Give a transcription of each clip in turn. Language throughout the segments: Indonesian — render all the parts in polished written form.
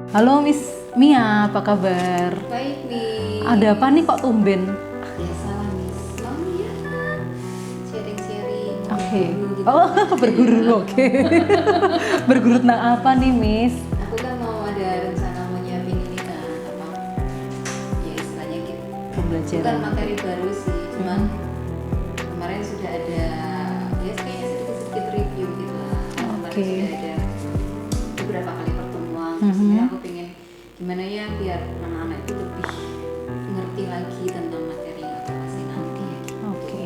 Halo Miss Mia, apa kabar? Baik, Miss. Ada apa nih kok tumben? Biasalah, Miss. Oh ya, sharing-sharing. Oke. Gitu. Oh, berguru, oke. Berguru tentang apa nih, Miss? Aku kan mau ada rencana mau nyiapin ini kan, apa? Ya istilahnya gitu. Bukan Pembelajaran. materi baru sih, cuman kemarin sudah ada ya kayaknya sedikit-sedikit review gitu lah. Kemarin Oke. sudah ada beberapa kali pertemuan. Mhm. Sebenarnya aku pengen gimana ya biar anak-anak itu lebih ngerti lagi tentang materi yang aku kasih nanti ya gitu. Oke.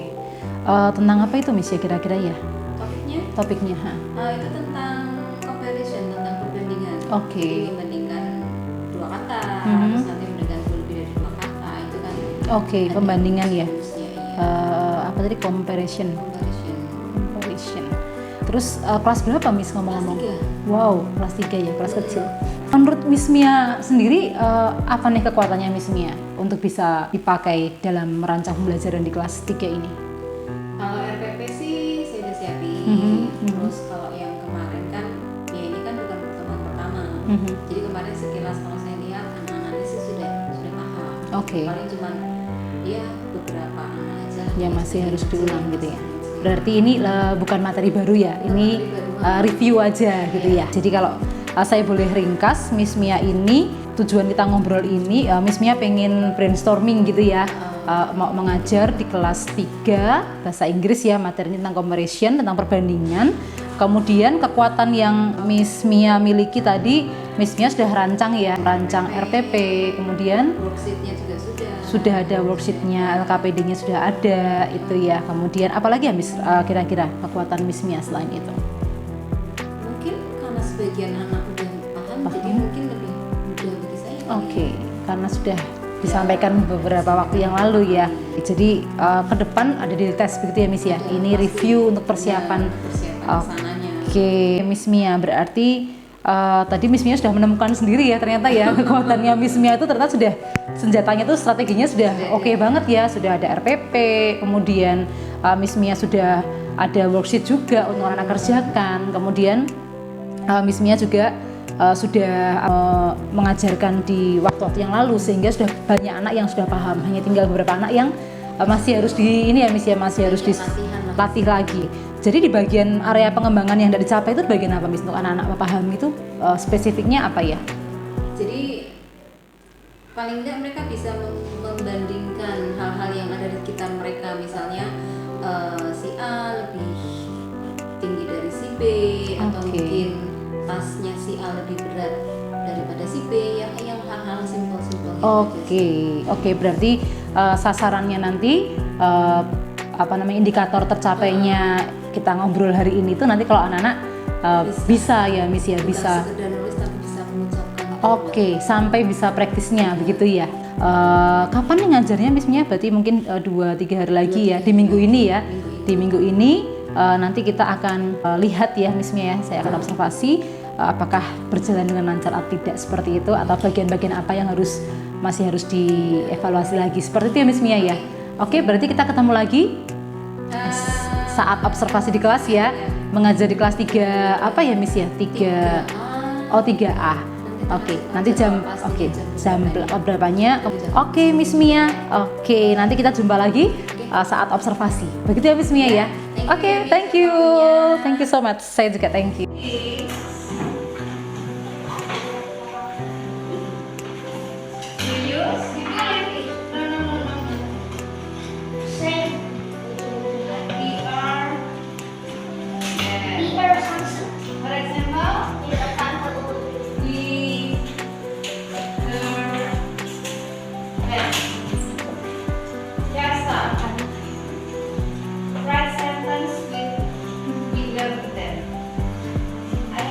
Tentang apa itu, Miss ya kira-kira ya? Topiknya Topiknya, ha? itu tentang comparison, tentang perbandingan. Oke. Jadi membandingkan dua kata, Mhm. terus nanti membandingkan lebih dari dua kata itu kan. Oke, ada pembandingan ya. rumusnya, iya. Apa tadi comparison? Comparison. Comparison. Terus kelas berapa, Miss ngomong-ngomong? Kelas 3. Wow, kelas 3 ya, kelas Iya. kecil. Menurut Miss Mia sendiri, apa nih kekuatannya Miss Mia untuk bisa dipakai dalam merancang pembelajaran di kelas 3 ini? Kalau RPP sih saya udah siapin. Mhm. Terus kalau yang kemarin kan, ya ini kan bukan pertemuan pertama. Mhm. Jadi kemarin sekilas kalau saya lihat anak-anaknya sih sudah paham. Oke. Paling cuman ya beberapa anak aja Yang masih harus diulang gitu ya. Masih. Berarti ini bukan materi baru ya, ini review aja gitu ya. Jadi kalau saya boleh ringkas, Miss Mia ini tujuan kita ngobrol ini, Miss Mia pengen brainstorming gitu ya, mau mengajar di kelas 3 bahasa Inggris ya, materinya tentang comparison, tentang perbandingan. Kemudian kekuatan yang Miss Mia miliki tadi, Miss Mia sudah rancang ya, rancang RPP, kemudian Worksheetnya juga sudah ada worksheetnya, LKPD-nya sudah ada itu ya. Kemudian apalagi ya Miss, kira-kira kekuatan Miss Mia selain itu? mungkin karena sebagian anak udah paham, jadi mungkin lebih mudah bagi saya kali Oke, karena sudah disampaikan beberapa waktu yang lalu ya. Jadi ke depan ada di tes begitu ya Miss ya. Ini pasti. review untuk persiapan. persiapan kesananya. Oke, Miss Mia berarti tadi Miss Mia sudah menemukan sendiri ya ternyata ya kekuatannya Miss Mia itu ternyata sudah senjatanya tuh strateginya sudah oke banget ya. Sudah ada RPP, kemudian Miss Mia sudah ada worksheet juga untuk anak-anak kerjakan. Kemudian Miss Mia juga sudah mengajarkan di waktu-waktu yang lalu sehingga sudah banyak anak yang sudah paham. Hanya tinggal beberapa anak yang masih harus di ini ya Miss ya, masih harus dilatih lagi. Jadi di bagian area pengembangan yang tidak dicapai itu bagian apa Miss untuk anak-anak paham itu spesifiknya apa ya? Jadi paling nggak mereka bisa membandingkan hal-hal yang ada di sekitar mereka, misalnya si A lebih tinggi dari si B, atau Oke. mungkin tasnya si A lebih berat daripada si B, yang hal-hal simpel-simpel gitu aja Oke, berarti sasarannya nanti indikator tercapainya kita ngobrol hari ini tuh nanti kalau anak-anak bisa ya Miss ya, Bukan bisa. sekedar nulis tapi bisa mengucapkan. Oke, sampai bisa praktisnya begitu ya. Kapan nih ngajarnya Miss Mia? Berarti mungkin 2-3 hari lagi ya, di minggu ini ya. Di minggu ini nanti kita akan lihat ya Miss Mia ya. Saya akan observasi apakah berjalan dengan lancar atau tidak seperti itu, atau bagian-bagian apa yang masih harus dievaluasi lagi. Seperti itu ya Miss Mia ya. Oke, berarti kita ketemu lagi saat observasi di kelas ya. Mengajar di kelas 3 apa ya Miss ya? 3A. Oke, nanti jam berapanya? Oke, Miss Mia. Oke, nanti kita jumpa lagi saat observasi. Begitu ya Miss Mia ya. Oke, thank you. Thank you so much. Saya juga thank you. Write sentence with bigger than. I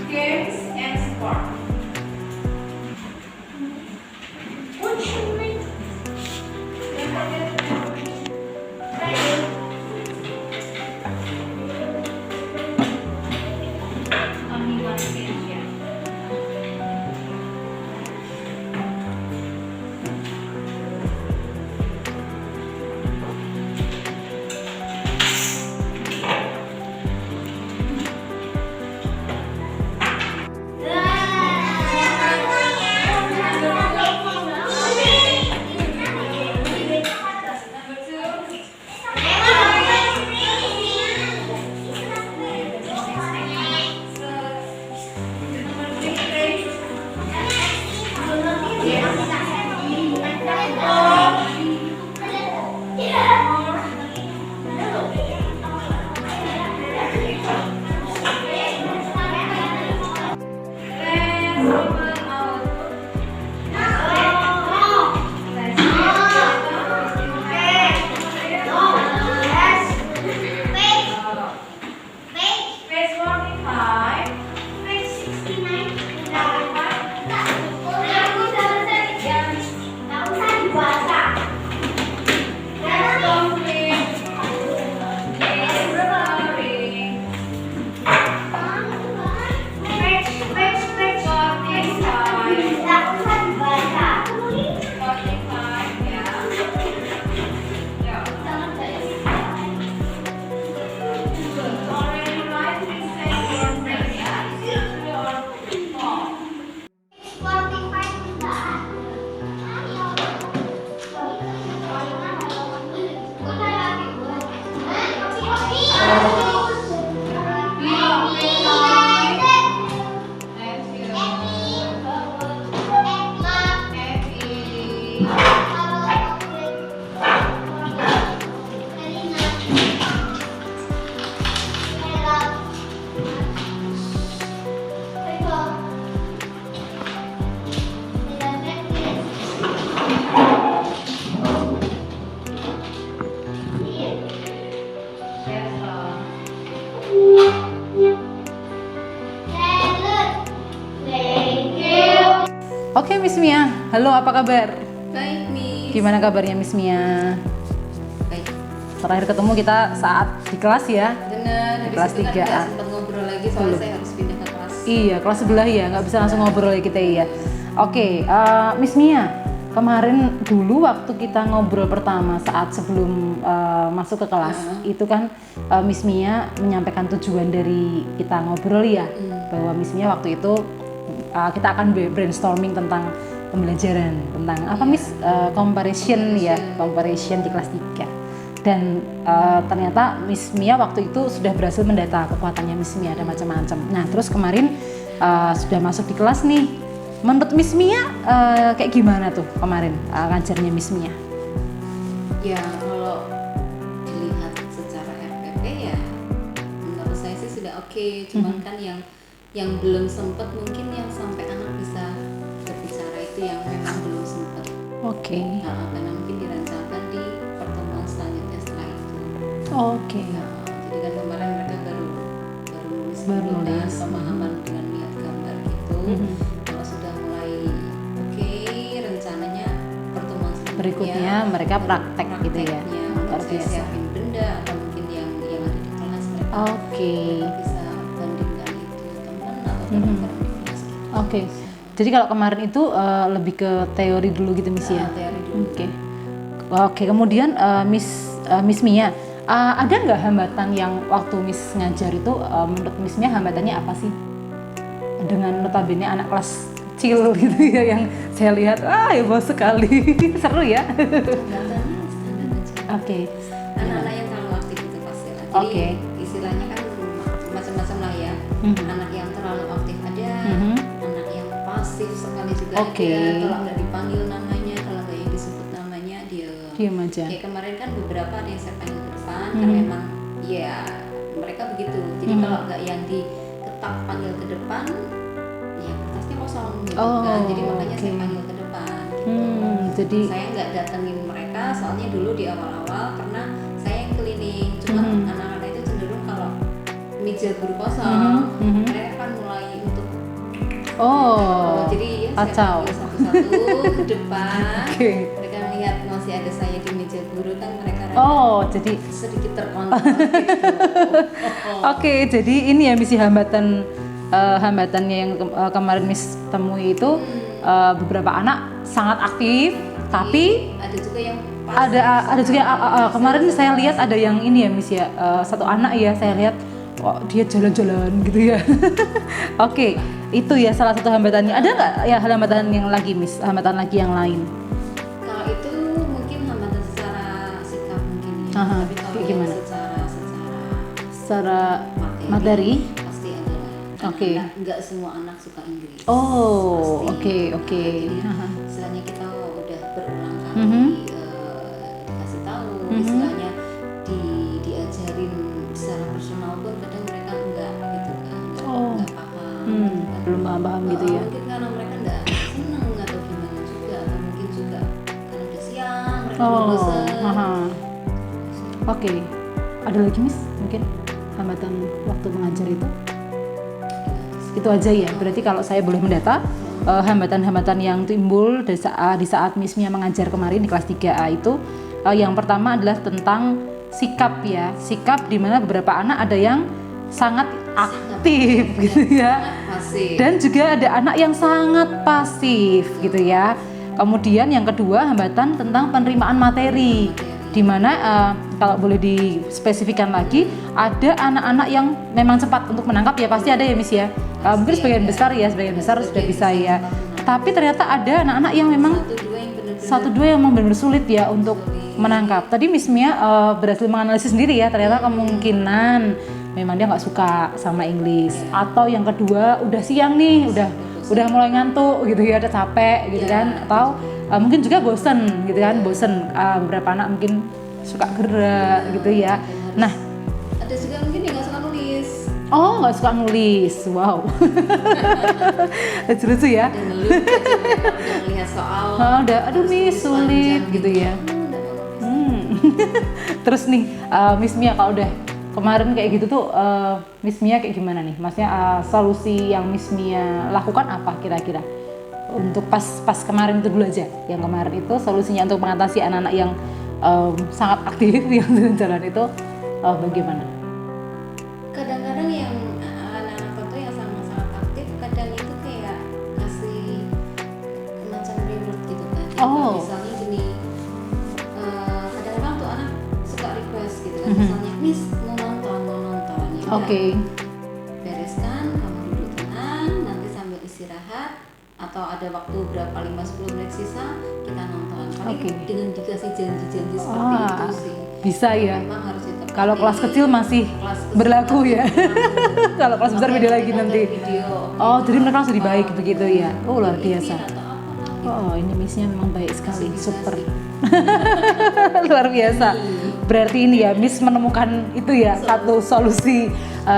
Games and sport. Only one page, yeah. Page 45, page 69, let's complete. Oke Miss Mia, halo apa kabar? Baik, Miss. Gimana kabarnya Miss Mia? Baik. Terakhir ketemu kita saat di kelas ya? Benar, Di habis kelas itu kan 3A. nggak sempat ngobrol lagi soalnya saya harus pindah ke kelas. Iya, kelas sebelah ya, nggak bisa langsung ngobrol ya kita ya. Oke, Miss Mia, kemarin dulu waktu kita ngobrol pertama saat sebelum masuk ke kelas, itu kan Miss Mia menyampaikan tujuan dari kita ngobrol ya, bahwa Miss Mia waktu itu kita akan brainstorming tentang pembelajaran, tentang apa Miss? Comparison ya, comparison di kelas 3. Dan ternyata Miss Mia waktu itu sudah berhasil mendata kekuatannya Miss Mia ada macam-macam. Nah terus kemarin sudah masuk di kelas nih. Menurut Miss Mia kayak gimana tuh kemarin ngajarnya Miss Mia? Ya kalau dilihat secara RPP ya menurut saya sih sudah oke. Cuman kan yang belum sempat mungkin yang sampai anak bisa berbicara itu yang memang belum sempat. Oke. Karena mungkin dirancangkan di pertemuan selanjutnya setelah itu. Oke. Jadi kan kemarin mereka baru nulis Baru dulu kan, nulis. pemahaman dengan lihat gambar gitu. Kalau sudah mulai oke, rencananya pertemuan selanjutnya Berikutnya mereka praktek gitu ya. prakteknya, Luar saya biasa. siapin benda atau mungkin yang ada di kelas mereka Oke. bisa bandingkan itu teman atau bareng-bareng di kelas gitu. Oke. Jadi kalau kemarin itu lebih ke teori dulu gitu Miss ya. Teori dulu. Oke, kemudian Miss Mia, ada nggak hambatan yang waktu Miss ngajar itu menurut Miss Mia hambatannya apa sih? Dengan notabene anak kelas kecil gitu ya yang saya lihat, heboh sekali, seru ya. Hambatannya standar aja. Oke. Anak-anak yang terlalu aktif itu pasti lah. Jadi Oke. istilahnya kan macam-macam lah ya. Mhm. Anak yang terlalu aktif ada, Mhm. anak yang pasif sekali juga Oke. ada. Kalau nggak dipanggil namanya, kalau nggak yang disebut namanya dia. Diam aja. Kayak kemarin kan beberapa ada yang saya panggil ke depan, kan Mhm. memang ya mereka begitu. Jadi Mhm. kalau nggak yang diketak panggil ke depan, ya kertasnya kosong gitu Oh, kan. Jadi makanya oke. saya panggil ke depan. Gitu. Jadi Saya nggak datengin mereka soalnya dulu di awal-awal karena saya yang cleaning. Cuma Mhm. anak-anak itu cenderung kalau meja guru Mhm, kosong, mhm. mereka kan mulai untuk jadi ya kacau. saya panggil satu-satu ke depan. Oke. Mereka melihat masih ada saya di meja guru kan mereka Jadi sedikit terkontrol gitu. Oke, jadi ini ya misi hambatannya yang kemarin Miss temui itu beberapa anak sangat aktif, tapi ada juga yang ada juga kemarin saya lihat ada yang ini ya Miss ya, satu anak ya saya lihat dia jalan-jalan gitu ya. Oke, itu ya salah satu hambatannya. Ada nggak ya hambatan yang lagi Miss, hambatan lagi yang lain? Kalau itu mungkin hambatan secara sikap mungkin ya. Aha, Tapi kalau kayak yang gimana? Secara materi? pasti ada lah. Oke. Nggak semua anak suka Inggris. Oh, Pasti. oke. Jadi Aha. istilahnya kita udah berulang kali Mhm. dikasih tahu, Mhm. istilahnya diajarin secara personal pun kadang mereka enggak gitu kan, enggak paham. Gitu kan. Belum paham gitu ya. Mungkin karena mereka enggak seneng atau gimana juga, atau mungkin juga karena udah siang mereka udah bosan. Oke. Ada lagi Miss mungkin hambatan waktu mengajar itu? Itu aja ya. Berarti kalau saya boleh mendata hambatan-hambatan yang timbul di saat Miss Mia mengajar kemarin di kelas 3A itu yang pertama adalah tentang sikap ya. Sikap di mana beberapa anak ada yang sangat aktif gitu ya. Pasif. Dan juga ada anak yang sangat pasif gitu ya. Kemudian yang kedua hambatan tentang penerimaan materi, di mana kalau boleh dispesifikkan lagi ada anak-anak yang memang cepat untuk menangkap ya pasti ada ya Miss ya. Mungkin sebagian besar sudah bisa ya. Tapi ternyata ada anak-anak yang memang satu dua yang memang benar-benar sulit ya untuk menangkap. Tadi Miss Mia berhasil menganalisis sendiri ya, ternyata kemungkinan memang dia nggak suka sama Inggris, atau yang kedua udah siang nih, udah mulai ngantuk gitu ya, udah capek gitu kan, atau mungkin juga bosen gitu kan, beberapa anak mungkin suka gerak gitu ya. Nah, ada juga mungkin yang nggak suka nulis. oh nggak suka nulis, wow. Lucu ya. Dan ngeluh aja mereka udah ngelihat soal. Udah, aduh Miss sulit gitu ya. Udah mau nulis. Terus nih Miss Mia kalau udah kemarin kayak gitu tuh Miss Mia kayak gimana nih? Maksudnya solusi yang Miss Mia lakukan apa kira-kira? Untuk pas kemarin itu dulu aja. Yang kemarin itu solusinya untuk mengatasi anak-anak yang sangat aktif yang jalan itu bagaimana? Kadang-kadang yang anak-anak foto yang sangat aktif, kadang itu kayak kasih macam reward gitu kan. Jadi kalau misalnya gini, kadang-kadang tuh anak suka request gitu kan. Misalnya, Miss mau nonton ya. Oke. Bereskan, kamu duduk tenang, nanti sambil istirahat atau ada waktu berapa 5-10 menit sisa kita nonton. Paling dengan dikasih janji-janji seperti itu sih. Bisa ya. Memang harus ditepati. Kalau kelas kecil masih berlaku ya. Kalau kelas besar beda lagi nanti. Oh, jadi mereka langsung dibaik begitu ya. Oh, luar biasa. Oh, ini Missnya memang baik sekali, super. Luar biasa. Berarti ini ya Miss menemukan itu ya satu solusi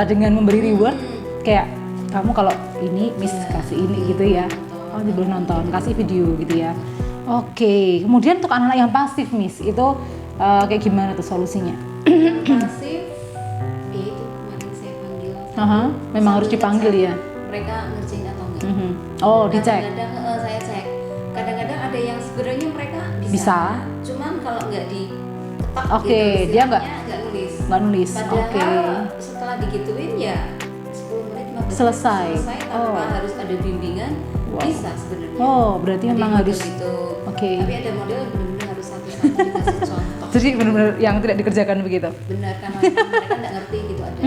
dengan memberi reward kayak kamu kalau ini Miss kasih ini gitu ya. Oh, dia boleh nonton, kasih video gitu ya. Oke, kemudian untuk anak-anak yang pasif Miss itu kayak gimana tuh solusinya? Pasif, itu kemarin saya panggil. Memang harus dipanggil ya. Mereka ngerjain atau enggak? Oh, dicek. Kadang-kadang saya cek. Kadang-kadang ada yang sebenarnya mereka Bisa. Cuman kalau nggak diketak Oke, gitu, dia nggak nulis. Nggak nulis. Padahal Oke. setelah digituin ya 10 menit 15 Selesai. menit selesai tanpa harus ada bimbingan. Wow. Bisa sebenarnya. Oh, berarti Ada memang model harus. itu. Oke. Tapi ada model yang benar-benar harus satu-satu dikasih contoh. Jadi benar-benar yang tidak dikerjakan begitu. Benar, karena mereka nggak ngerti gitu ada.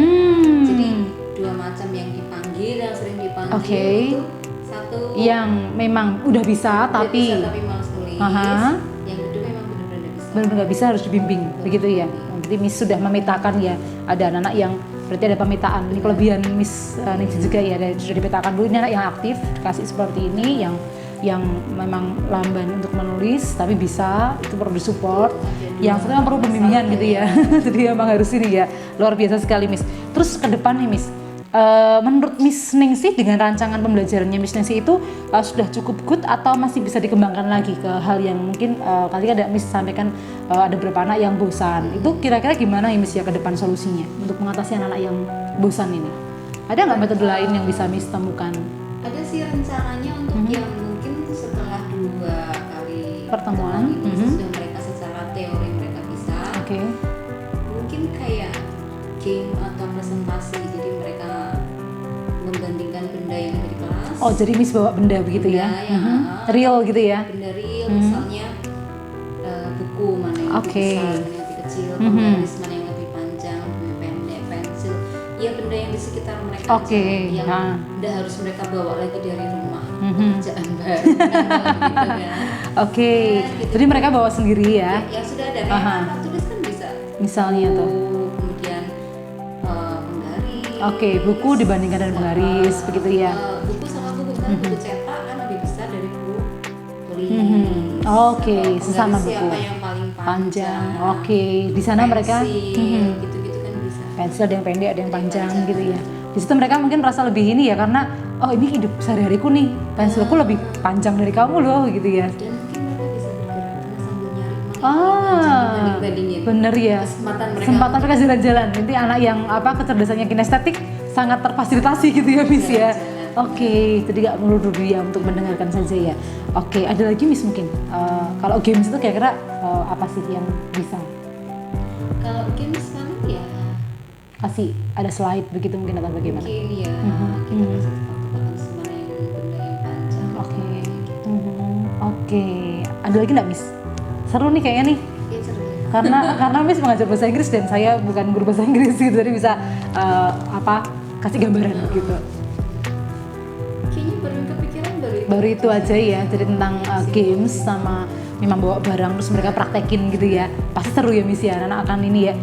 Jadi dua macam, yang dipanggil, yang sering dipanggil Oke. itu satu Yang memang udah bisa udah tapi bisa, tapi malas nulis. Aha. Yang kedua memang benar-benar nggak bisa. benar-benar nggak bisa, harus dibimbing begitu ya. Berarti Miss sudah memetakan ya, ada anak-anak yang berarti ada pemetaan. Ini kelebihan Miss Ningsi juga ya, sudah dipetakan dulu ini anak yang aktif, dikasih seperti ini, yang memang lamban untuk menulis tapi bisa, itu perlu disupport. Yang satu memang perlu pembimbingan gitu ya. Jadi memang harus ini ya, luar biasa sekali Miss. Terus ke depan nih Miss, menurut Miss Ningsi dengan rancangan pembelajarannya Miss Ningsi itu sudah cukup good atau masih bisa dikembangkan lagi ke hal yang mungkin kali ada Miss sampaikan ada beberapa anak yang bosan. Itu kira-kira gimana ya Miss ya ke depan solusinya untuk mengatasi anak-anak yang bosan ini? Ada nggak metode lain yang bisa Miss temukan? Ada sih rencananya untuk yang mungkin setelah 2 kali Pertemuan. ini sudah mereka secara teori mereka bisa. Oke. Mungkin kayak game atau presentasi, jadi mereka membandingkan benda yang ada di kelas. Oh, jadi Miss bawa benda begitu ya? Benda yang, Real gitu ya? benda real, misalnya buku mana yang Oke. lebih besar, mana yang lebih kecil, penggaris mana yang lebih panjang, lebih pendek, pensil, ya benda yang di sekitar mereka Oke, aja, yang nah. tidak harus mereka bawa lagi dari rumah, Mhm. pekerjaan baru gitu kan. Oke, gitu. jadi mereka bawa sendiri ya? Yang sudah ada Aha. kayak anak tulis kan bisa. Misalnya tuh. Kemudian penggaris. Oke, buku dibandingkan dengan penggaris, begitu ya? Buku sama buku kan buku cetak kan lebih besar dari buku tulis. Oke, Penggaris sesama buku. siapa yang paling Panjang. Oke, di sana mereka gitu-gitu kan bisa. pensil ada yang pendek, ada yang panjang gitu ya. Di situ mereka mungkin merasa lebih ini ya, karena oh ini hidup sehari-hariku nih, pensilku lebih panjang dari kamu loh gitu ya. Dan mungkin mereka bisa bergerak karena sambil nyari mana yang dibandingin. Bener ya. Kesempatan mereka jalan-jalan. Nanti anak yang kecerdasannya kinestetik sangat terfasilitasi gitu ya Miss ya. Oke, jadi nggak perlu dulu ya untuk mendengarkan saja ya. Oke, ada lagi Miss mungkin. Kalau games itu kira-kira apa sih yang bisa Kalau games paling ya kasih ada slide begitu mungkin atau bagaimana? mungkin ya kita bisa pakai semana yang benda yang panjang. Oke. Oke. Ada lagi nggak Miss? Seru nih kayaknya nih. Ya, seru. Karena Miss mengajar bahasa Inggris dan saya bukan guru bahasa Inggris gitu, jadi bisa kasih gambaran gitu. Kayaknya baru yang kepikiran Baru itu aja ya, jadi tentang games sama memang bawa barang terus mereka praktekin gitu ya. Pasti seru ya Miss ya, anak akan ini ya,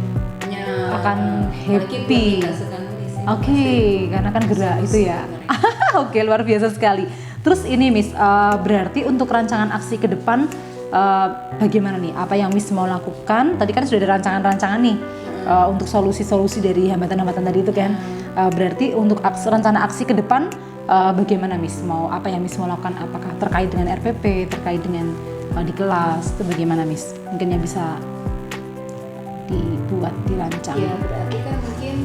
akan happy. Oke, karena kan gerak itu ya. Oke, luar biasa sekali. Terus ini Miss, berarti untuk rancangan aksi ke depan bagaimana nih? Apa yang Miss mau lakukan? Tadi kan sudah ada rancangan-rancangan nih untuk solusi-solusi dari hambatan-hambatan tadi itu kan. Berarti untuk rencana aksi ke depan bagaimana Miss? Apa yang Miss mau lakukan? Apakah terkait dengan RPP, terkait dengan di kelas? Itu bagaimana Miss? Mungkin yang bisa dibuat, dirancang. Ya berarti kan mungkin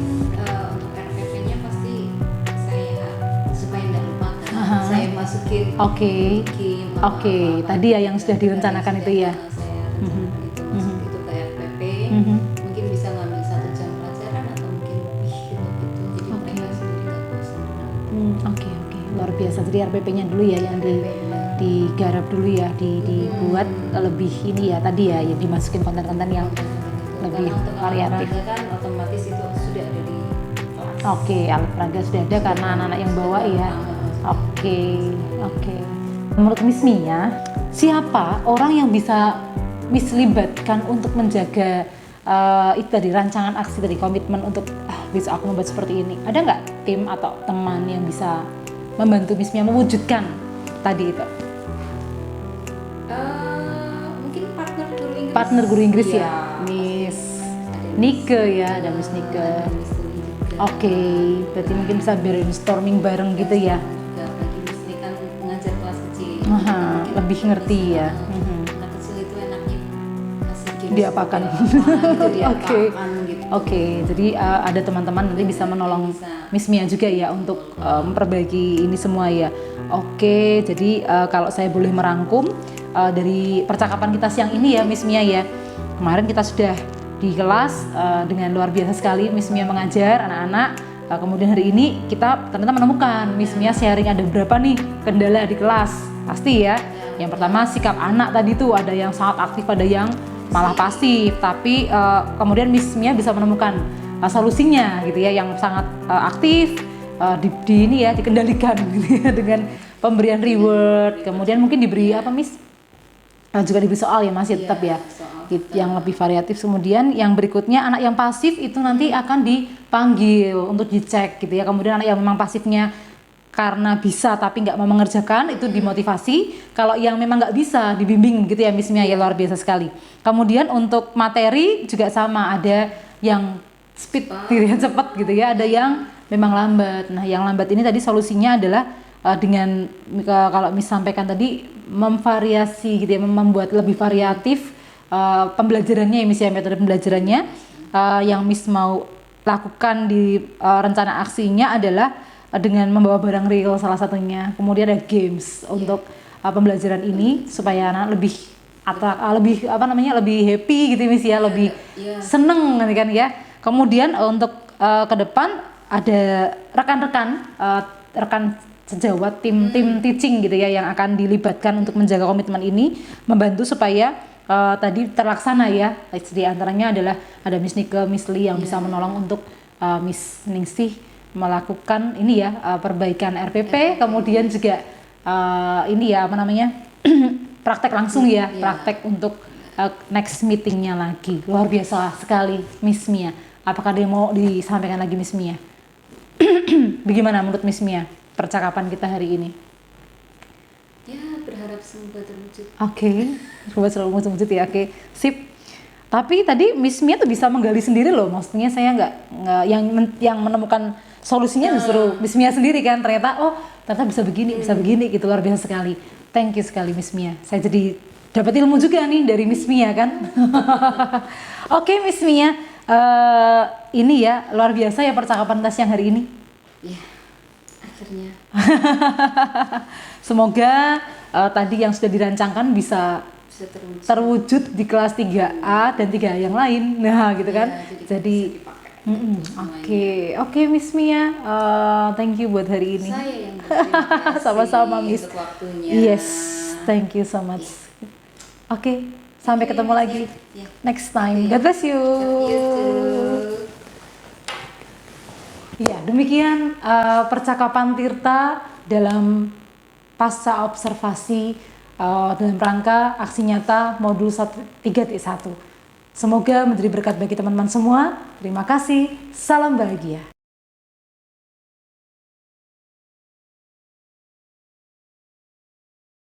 untuk RPP-nya pasti saya supaya tidak lupa kan, saya masukin Oke. game Oke, tadi ya yang sudah direncanakan itu ya. Saya rencanakan itu masuk itu ke RPP, mungkin bisa ngambil 1 jam pelajaran atau mungkin lebih gitu, jadi mereka sendiri nggak bosan. Oke, luar biasa. Jadi RPP-nya dulu ya yang digarap dulu ya, dibuat lebih ini ya tadi ya, yang dimasukin konten-konten yang lebih Karena untuk variatif. olahraga kan otomatis itu sudah ada di kelas. Oke, alat peraga sudah ada karena anak-anak yang bawa ya. Oke. Menurut Miss Mia, siapa orang yang bisa Miss libatkan untuk menjaga itu tadi rancangan aksi tadi, komitmen untuk besok aku membuat seperti ini? Ada nggak tim atau teman yang bisa membantu Miss Mia mewujudkan tadi itu? Mungkin partner guru Inggris. Partner guru Inggris ya, Iya, Miss ada Nike ya, ada Miss Nike. ada Miss Luli juga. Oke, berarti mungkin bisa brainstorming bareng gitu ya. Juga apalagi Miss ini kan mengajar kelas kecil. Aha, Mungkin lebih ngerti bisa, ya. Anak kecil itu enaknya kasih games Diapakan? gitu, Oke. diapakan gitu. Oke, jadi ada teman-teman nanti bisa menolong Bisa. Miss Mia juga ya untuk memperbaiki ini semua ya. Oke, jadi kalau saya boleh merangkum dari percakapan kita siang ini ya Miss Mia ya. Kemarin kita sudah di kelas dengan luar biasa sekali Miss Mia mengajar anak-anak Kemudian hari ini kita ternyata menemukan Miss Mia sharing ada beberapa nih kendala di kelas, pasti ya. Yang pertama sikap anak tadi tuh ada yang sangat aktif, ada yang malah pasif. Tapi kemudian Miss Mia bisa menemukan solusinya gitu ya, yang sangat aktif ini ya dikendalikan gitu ya, dengan pemberian reward. Kemudian mungkin diberi apa Miss? Juga diberi soal ya masih tetap ya. Yang lebih variatif. Kemudian yang berikutnya anak yang pasif itu nanti akan dipanggil untuk dicek gitu ya. Kemudian anak yang memang pasifnya karena bisa tapi nggak mau mengerjakan itu dimotivasi. Kalau yang memang nggak bisa dibimbing gitu ya Miss Mia, ya luar biasa sekali. Kemudian untuk materi juga sama, ada yang speed gitu ya, cepat gitu ya, ada yang memang lambat. Nah yang lambat ini tadi solusinya adalah dengan kalau Miss sampaikan tadi memvariasi gitu ya, membuat lebih variatif pembelajarannya ya Miss ya, metode pembelajarannya. Yang Miss mau lakukan di rencana aksinya adalah dengan membawa barang real salah satunya. Kemudian ada games untuk pembelajaran ini supaya anak lebih lebih happy gitu Miss ya, lebih seneng kan ya. Kemudian untuk ke depan ada rekan sejawat tim teaching gitu ya yang akan dilibatkan untuk menjaga komitmen ini, membantu supaya tadi terlaksana ya. Di antaranya adalah ada Miss Nike, Miss Lee yang bisa menolong untuk Miss Ningsih melakukan ini ya perbaikan RPP, kemudian juga ini ya praktek langsung ya, praktek untuk next meetingnya lagi. Luar biasa sekali Miss Mia. Apakah dia mau disampaikan lagi Miss Mia? Bagaimana menurut Miss Mia percakapan kita hari ini? Ya, berharap semoga terwujud. Oke, semoga terwujud ya. Oke, sip. Tapi tadi Miss Mia tuh bisa menggali sendiri loh. Maksudnya saya nggak yang menemukan solusinya justru Miss Mia sendiri kan. Ternyata bisa begini gitu. Luar biasa sekali. Thank you sekali Miss Mia. Saya jadi dapat ilmu juga nih dari Miss Mia kan. Oke Miss Mia, ini ya luar biasa ya percakapan tes yang hari ini. Ya, akhirnya. Semoga tadi yang sudah dirancangkan bisa terwujud di kelas 3A dan 3A yang lain. Nah, gitu kan. Jadi oke Miss Mia, thank you buat hari ini. Saya yang berterima kasih sama-sama Miss. untuk waktunya. Yes, thank you so much. Oke, sampai ketemu lagi next time. God bless you. Ya, demikian percakapan Tirta dalam pasca observasi dalam rangka aksi nyata modul 3.1. Semoga menjadi berkat bagi teman-teman semua. Terima kasih. Salam bahagia.